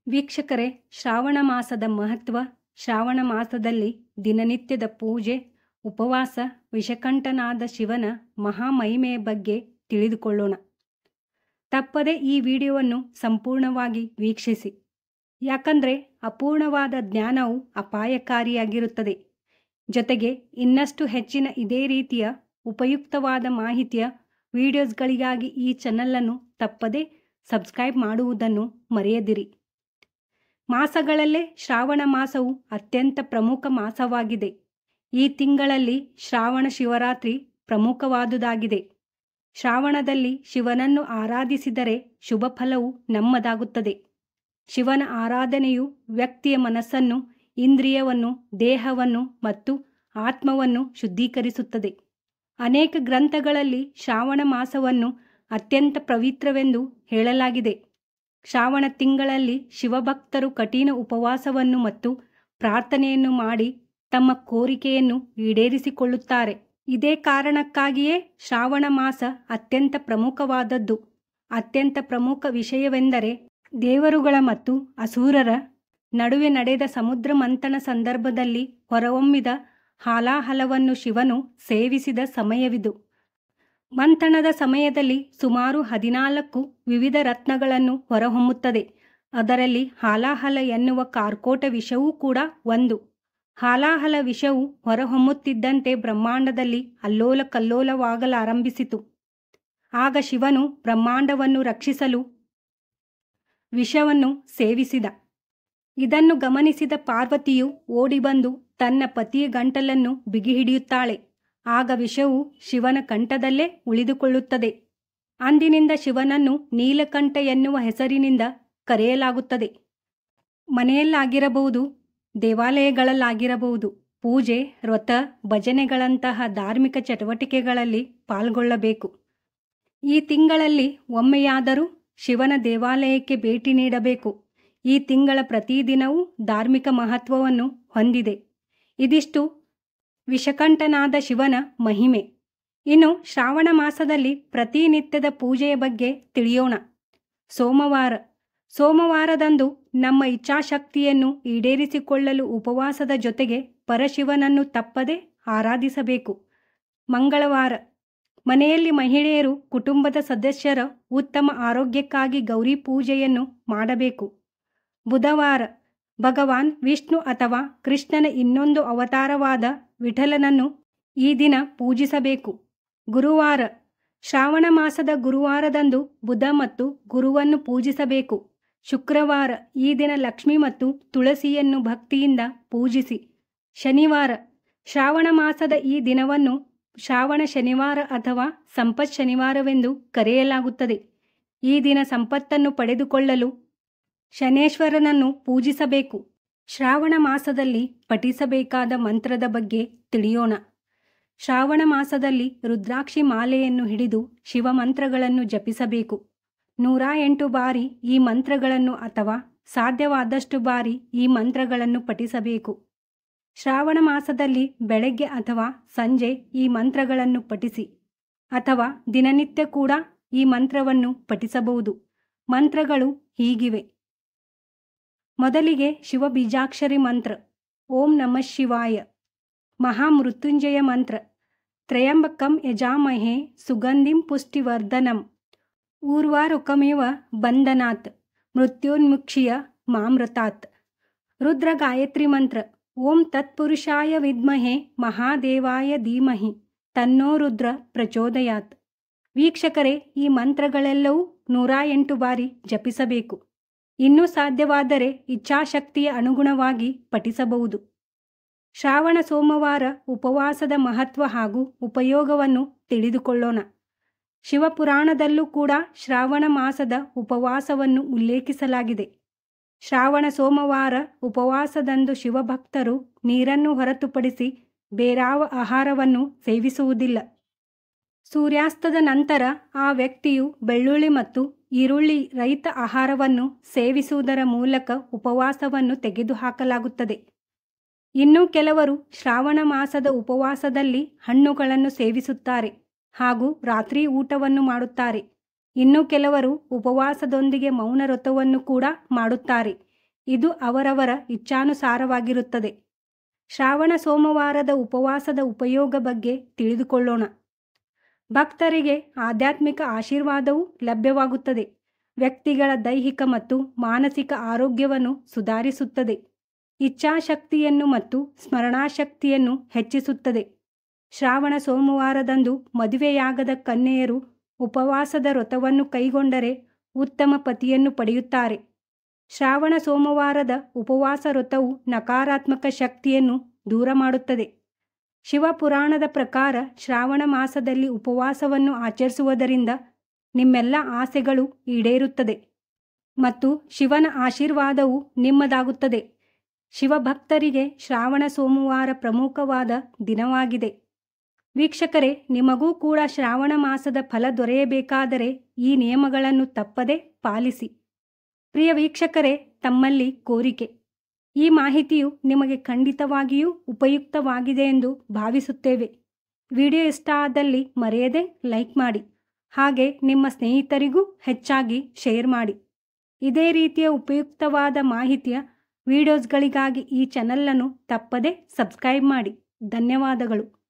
ವೀಕ್ಷಕರೇ, ಶ್ರಾವಣ ಮಾಸದ ಮಹತ್ವ, ಶ್ರಾವಣ ಮಾಸದಲ್ಲಿ ದಿನನಿತ್ಯದ ಪೂಜೆ, ಉಪವಾಸ, ವಿಷಕಂಠನಾದ ಶಿವನ ಮಹಾಮಹಿಮೆಯ ಬಗ್ಗೆ ತಿಳಿದುಕೊಳ್ಳೋಣ. ತಪ್ಪದೆ ಈ ವಿಡಿಯೋವನ್ನು ಸಂಪೂರ್ಣವಾಗಿ ವೀಕ್ಷಿಸಿ. ಯಾಕಂದರೆ ಅಪೂರ್ಣವಾದ ಜ್ಞಾನವು ಅಪಾಯಕಾರಿಯಾಗಿರುತ್ತದೆ. ಜೊತೆಗೆ ಇನ್ನಷ್ಟು ಹೆಚ್ಚಿನ ಇದೇ ರೀತಿಯ ಉಪಯುಕ್ತವಾದ ಮಾಹಿತಿಯ ವಿಡಿಯೋಸ್ಗಳಿಗಾಗಿ ಈ ಚಾನಲನ್ನು ತಪ್ಪದೆ ಸಬ್ಸ್ಕ್ರೈಬ್ ಮಾಡುವುದನ್ನು ಮರೆಯದಿರಿ. ಮಾಸಗಳಲ್ಲೇ ಶ್ರಾವಣ ಮಾಸವು ಅತ್ಯಂತ ಪ್ರಮುಖ ಮಾಸವಾಗಿದೆ. ಈ ತಿಂಗಳಲ್ಲಿ ಶ್ರಾವಣ ಶಿವರಾತ್ರಿ ಪ್ರಮುಖವಾದುದಾಗಿದೆ. ಶ್ರಾವಣದಲ್ಲಿ ಶಿವನನ್ನು ಆರಾಧಿಸಿದರೆ ಶುಭ ಫಲವು ನಮ್ಮದಾಗುತ್ತದೆ. ಶಿವನ ಆರಾಧನೆಯು ವ್ಯಕ್ತಿಯ ಮನಸ್ಸನ್ನು, ಇಂದ್ರಿಯವನ್ನು, ದೇಹವನ್ನು ಮತ್ತು ಆತ್ಮವನ್ನು ಶುದ್ಧೀಕರಿಸುತ್ತದೆ. ಅನೇಕ ಗ್ರಂಥಗಳಲ್ಲಿ ಶ್ರಾವಣ ಮಾಸವನ್ನು ಅತ್ಯಂತ ಪವಿತ್ರವೆಂದು ಹೇಳಲಾಗಿದೆ. ಶ್ರಾವಣ ತಿಂಗಳಲ್ಲಿ ಶಿವಭಕ್ತರು ಕಠಿಣ ಉಪವಾಸವನ್ನು ಮತ್ತು ಪ್ರಾರ್ಥನೆಯನ್ನು ಮಾಡಿ ತಮ್ಮ ಕೋರಿಕೆಯನ್ನು ಈಡೇರಿಸಿಕೊಳ್ಳುತ್ತಾರೆ. ಇದೇ ಕಾರಣಕ್ಕಾಗಿಯೇ ಶ್ರಾವಣ ಮಾಸ ಅತ್ಯಂತ ಪ್ರಮುಖವಾದದ್ದು. ಅತ್ಯಂತ ಪ್ರಮುಖ ವಿಷಯವೆಂದರೆ ದೇವರುಗಳ ಮತ್ತು ಅಸುರರ ನಡುವೆ ನಡೆದ ಸಮುದ್ರ ಮಂಥನ ಸಂದರ್ಭದಲ್ಲಿ ಹೊರಹೊಮ್ಮಿದ ಹಾಲಾಹಲವನ್ನು ಶಿವನು ಸೇವಿಸಿದ ಸಮಯವಿದು. ಮಂಥನದ ಸಮಯದಲ್ಲಿ ಸುಮಾರು 14 ವಿವಿಧ ರತ್ನಗಳನ್ನು ಹೊರಹೊಮ್ಮುತ್ತದೆ. ಅದರಲ್ಲಿ ಹಾಲಾಹಲ ಎನ್ನುವ ಕಾರ್ಕೋಟ ವಿಷವೂ ಕೂಡ ಒಂದು. ಹಾಲಾಹಲ ವಿಷವು ಹೊರಹೊಮ್ಮುತ್ತಿದ್ದಂತೆ ಬ್ರಹ್ಮಾಂಡದಲ್ಲಿ ಅಲ್ಲೋಲ ಕಲ್ಲೋಲವಾಗಲಾರಂಭಿಸಿತು. ಆಗ ಶಿವನು ಬ್ರಹ್ಮಾಂಡವನ್ನು ರಕ್ಷಿಸಲು ವಿಷವನ್ನು ಸೇವಿಸಿದ. ಇದನ್ನು ಗಮನಿಸಿದ ಪಾರ್ವತಿಯು ಓಡಿಬಂದು ತನ್ನ ಪತಿಯ ಗಂಟಲನ್ನು ಬಿಗಿಹಿಡಿಯುತ್ತಾಳೆ. ಆಗ ವಿಷವು ಶಿವನ ಕಂಠದಲ್ಲೇ ಉಳಿದುಕೊಳ್ಳುತ್ತದೆ. ಅಂದಿನಿಂದ ಶಿವನನ್ನು ನೀಲಕಂಠ ಎನ್ನುವ ಹೆಸರಿನಿಂದ ಕರೆಯಲಾಗುತ್ತದೆ. ಮನೆಯಲ್ಲಾಗಿರಬಹುದು, ದೇವಾಲಯಗಳಲ್ಲಾಗಿರಬಹುದು, ಪೂಜೆ, ವ್ರತ, ಭಜನೆಗಳಂತಹ ಧಾರ್ಮಿಕ ಚಟುವಟಿಕೆಗಳಲ್ಲಿ ಪಾಲ್ಗೊಳ್ಳಬೇಕು. ಈ ತಿಂಗಳಲ್ಲಿ ಒಮ್ಮೆಯಾದರೂ ಶಿವನ ದೇವಾಲಯಕ್ಕೆ ಭೇಟಿ ನೀಡಬೇಕು. ಈ ತಿಂಗಳ ಪ್ರತಿದಿನವೂ ಧಾರ್ಮಿಕ ಮಹತ್ವವನ್ನು ಹೊಂದಿದೆ. ಇದಿಷ್ಟು ವಿಷಕಂಠನಾದ ಶಿವನ ಮಹಿಮೆ. ಇನ್ನು ಶ್ರಾವಣ ಮಾಸದಲ್ಲಿ ಪ್ರತಿನಿತ್ಯದ ಪೂಜೆಯ ಬಗ್ಗೆ ತಿಳಿಯೋಣ. ಸೋಮವಾರದಂದು ನಮ್ಮ ಇಚ್ಛಾಶಕ್ತಿಯನ್ನು ಈಡೇರಿಸಿಕೊಳ್ಳಲು ಉಪವಾಸದ ಜೊತೆಗೆ ಪರಶಿವನನ್ನು ತಪ್ಪದೆ ಆರಾಧಿಸಬೇಕು. ಮಂಗಳವಾರ, ಮನೆಯಲ್ಲಿ ಮಹಿಳೆಯರು ಕುಟುಂಬದ ಸದಸ್ಯರ ಉತ್ತಮ ಆರೋಗ್ಯಕ್ಕಾಗಿ ಗೌರಿ ಪೂಜೆಯನ್ನು ಮಾಡಬೇಕು. ಬುಧವಾರ, ಭಗವಾನ್ ವಿಷ್ಣು ಅಥವಾ ಕೃಷ್ಣನ ಇನ್ನೊಂದು ಅವತಾರವಾದ ವಿಠಲನನ್ನು ಈ ದಿನ ಪೂಜಿಸಬೇಕು. ಗುರುವಾರ, ಶ್ರಾವಣ ಮಾಸದ ಗುರುವಾರದಂದು ಬುಧ ಮತ್ತು ಗುರುವನ್ನು ಪೂಜಿಸಬೇಕು. ಶುಕ್ರವಾರ, ಈ ದಿನ ಲಕ್ಷ್ಮಿ ಮತ್ತು ತುಳಸಿಯನ್ನು ಭಕ್ತಿಯಿಂದ ಪೂಜಿಸಿ. ಶನಿವಾರ, ಶ್ರಾವಣ ಮಾಸದ ಈ ದಿನವನ್ನು ಶ್ರಾವಣ ಶನಿವಾರ ಅಥವಾ ಸಂಪತ್ ಶನಿವಾರವೆಂದು ಕರೆಯಲಾಗುತ್ತದೆ. ಈ ದಿನ ಸಂಪತ್ತನ್ನು ಪಡೆದುಕೊಳ್ಳಲು ಶನೇಶ್ವರನನ್ನು ಪೂಜಿಸಬೇಕು. ಶ್ರಾವಣ ಮಾಸದಲ್ಲಿ ಪಠಿಸಬೇಕಾದ ಮಂತ್ರದ ಬಗ್ಗೆ ತಿಳಿಯೋಣ. ಶ್ರಾವಣ ಮಾಸದಲ್ಲಿ ರುದ್ರಾಕ್ಷಿ ಮಾಲೆಯನ್ನು ಹಿಡಿದು ಶಿವಮಂತ್ರಗಳನ್ನು ಜಪಿಸಬೇಕು. 108 ಬಾರಿ ಈ ಮಂತ್ರಗಳನ್ನು ಅಥವಾ ಸಾಧ್ಯವಾದಷ್ಟು ಬಾರಿ ಈ ಮಂತ್ರಗಳನ್ನು ಪಠಿಸಬೇಕು. ಶ್ರಾವಣ ಮಾಸದಲ್ಲಿ ಬೆಳಗ್ಗೆ ಅಥವಾ ಸಂಜೆ ಈ ಮಂತ್ರಗಳನ್ನು ಪಠಿಸಿ, ಅಥವಾ ದಿನನಿತ್ಯ ಕೂಡ ಈ ಮಂತ್ರವನ್ನು ಪಠಿಸಬಹುದು. ಮಂತ್ರಗಳು ಹೀಗಿವೆ. ಮೊದಲಿಗೆ ಶಿವ ಬೀಜಾಕ್ಷರಿ ಮಂತ್ರ, ಓಂ ನಮಃ ಶಿವಾಯ. ಮಹಾಮೃತ್ಯುಂಜಯ ಮಂತ್ರ, ತ್ರಯಂಬಕಂ ಯಜಾಮಹೇ ಸುಗಂಧಿಂ ಪುಷ್ಟಿವರ್ಧನಂ ಊರ್ವಾರುಕಮಿವ ಬಂಧನಾತ್ ಮೃತ್ಯೋನ್ಮುಕ್ಷಿಯ ಮಾಮೃತಾತ್. ರುದ್ರ ಗಾಯತ್ರಿ ಮಂತ್ರ, ಓಂ ತತ್ಪುರುಷಾಯ ವಿದ್ಮಹೇ ಮಹಾದೇವಾಯ ಧೀಮಹಿ ತನ್ನೋ ರುದ್ರ ಪ್ರಚೋದಯಾತ್. ವೀಕ್ಷಕರೇ, ಈ ಮಂತ್ರಗಳೆಲ್ಲವೂ 108 ಬಾರಿ ಜಪಿಸಬೇಕು. ಇನ್ನೂ ಸಾಧ್ಯವಾದರೆ ಇಚ್ಛಾಶಕ್ತಿಯ ಅನುಗುಣವಾಗಿ ಪಠಿಸಬಹುದು. ಶ್ರಾವಣ ಸೋಮವಾರ ಉಪವಾಸದ ಮಹತ್ವ ಹಾಗೂ ಉಪಯೋಗವನ್ನು ತಿಳಿದುಕೊಳ್ಳೋಣ. ಶಿವಪುರಾಣದಲ್ಲೂ ಕೂಡ ಶ್ರಾವಣ ಮಾಸದ ಉಪವಾಸವನ್ನು ಉಲ್ಲೇಖಿಸಲಾಗಿದೆ. ಶ್ರಾವಣ ಸೋಮವಾರ ಉಪವಾಸದಂದು ಶಿವಭಕ್ತರು ನೀರನ್ನು ಹೊರತುಪಡಿಸಿ ಬೇರಾವ ಆಹಾರವನ್ನು ಸೇವಿಸುವುದಿಲ್ಲ. ಸೂರ್ಯಾಸ್ತದ ನಂತರ ಆ ವ್ಯಕ್ತಿಯು ಬೆಳ್ಳುಳ್ಳಿ ಮತ್ತು ಈರುಳ್ಳಿ ರಹಿತ ಆಹಾರವನ್ನು ಸೇವಿಸುವುದರ ಮೂಲಕ ಉಪವಾಸವನ್ನು ತೆಗೆದುಹಾಕಲಾಗುತ್ತದೆ. ಇನ್ನು ಕೆಲವರು ಶ್ರಾವಣ ಮಾಸದ ಉಪವಾಸದಲ್ಲಿ ಹಣ್ಣುಗಳನ್ನು ಸೇವಿಸುತ್ತಾರೆ ಹಾಗೂ ರಾತ್ರಿ ಊಟವನ್ನು ಮಾಡುತ್ತಾರೆ. ಇನ್ನು ಕೆಲವರು ಉಪವಾಸದೊಂದಿಗೆ ಮೌನ ವ್ರತವನ್ನು ಕೂಡ ಮಾಡುತ್ತಾರೆ. ಇದು ಅವರವರ ಇಚ್ಛಾನುಸಾರವಾಗಿರುತ್ತದೆ. ಶ್ರಾವಣ ಸೋಮವಾರದ ಉಪವಾಸದ ಉಪಯೋಗ ಬಗ್ಗೆ ತಿಳಿದುಕೊಳ್ಳೋಣ. ಭಕ್ತರಿಗೆ ಆಧ್ಯಾತ್ಮಿಕ ಆಶೀರ್ವಾದವೂ ಲಭ್ಯವಾಗುತ್ತದೆ. ವ್ಯಕ್ತಿಗಳ ದೈಹಿಕ ಮತ್ತು ಮಾನಸಿಕ ಆರೋಗ್ಯವನ್ನು ಸುಧಾರಿಸುತ್ತದೆ. ಇಚ್ಛಾಶಕ್ತಿಯನ್ನು ಮತ್ತು ಸ್ಮರಣಾಶಕ್ತಿಯನ್ನು ಹೆಚ್ಚಿಸುತ್ತದೆ. ಶ್ರಾವಣ ಸೋಮವಾರದಂದು ಮದುವೆಯಾಗದ ಕನ್ಯೆಯರು ಉಪವಾಸದ ವ್ರತವನ್ನು ಕೈಗೊಂಡರೆ ಉತ್ತಮ ಪತಿಯನ್ನು ಪಡೆಯುತ್ತಾರೆ. ಶ್ರಾವಣ ಸೋಮವಾರದ ಉಪವಾಸ ವ್ರತವು ನಕಾರಾತ್ಮಕ ಶಕ್ತಿಯನ್ನು ದೂರ ಮಾಡುತ್ತದೆ. ಶಿವಪುರಾಣದ ಪ್ರಕಾರ ಶ್ರಾವಣ ಮಾಸದಲ್ಲಿ ಉಪವಾಸವನ್ನು ಆಚರಿಸುವುದರಿಂದ ನಿಮ್ಮೆಲ್ಲ ಆಸೆಗಳು ಈಡೇರುತ್ತದೆ ಮತ್ತು ಶಿವನ ಆಶೀರ್ವಾದವು ನಿಮ್ಮದಾಗುತ್ತದೆ. ಶಿವಭಕ್ತರಿಗೆ ಶ್ರಾವಣ ಸೋಮವಾರ ಪ್ರಮುಖವಾದ ದಿನವಾಗಿದೆ. ವೀಕ್ಷಕರೇ, ನಿಮಗೂ ಕೂಡ ಶ್ರಾವಣ ಮಾಸದ ಫಲ ದೊರೆಯಬೇಕಾದರೆ ಈ ನಿಯಮಗಳನ್ನು ತಪ್ಪದೆ ಪಾಲಿಸಿ. ಪ್ರಿಯ ವೀಕ್ಷಕರೇ, ತಮ್ಮಲ್ಲಿ ಕೋರಿಕೆ, ಈ ಮಾಹಿತಿಯು ನಿಮಗೆ ಖಂಡಿತವಾಗಿಯೂ ಉಪಯುಕ್ತವಾಗಿದೆ ಎಂದು ಭಾವಿಸುತ್ತೇವೆ. ವಿಡಿಯೋ ಇಷ್ಟ ಆದಲ್ಲಿ ಮರೆಯದೆ ಲೈಕ್ ಮಾಡಿ, ಹಾಗೆ ನಿಮ್ಮ ಸ್ನೇಹಿತರಿಗೂ ಹೆಚ್ಚಾಗಿ ಶೇರ್ ಮಾಡಿ. ಇದೇ ರೀತಿಯ ಉಪಯುಕ್ತವಾದ ಮಾಹಿತಿಯ ವಿಡಿಯೋಸ್ಗಳಿಗಾಗಿ ಈ ಚಾನಲನ್ನು ತಪ್ಪದೆ ಸಬ್ಸ್ಕ್ರೈಬ್ ಮಾಡಿ. ಧನ್ಯವಾದಗಳು.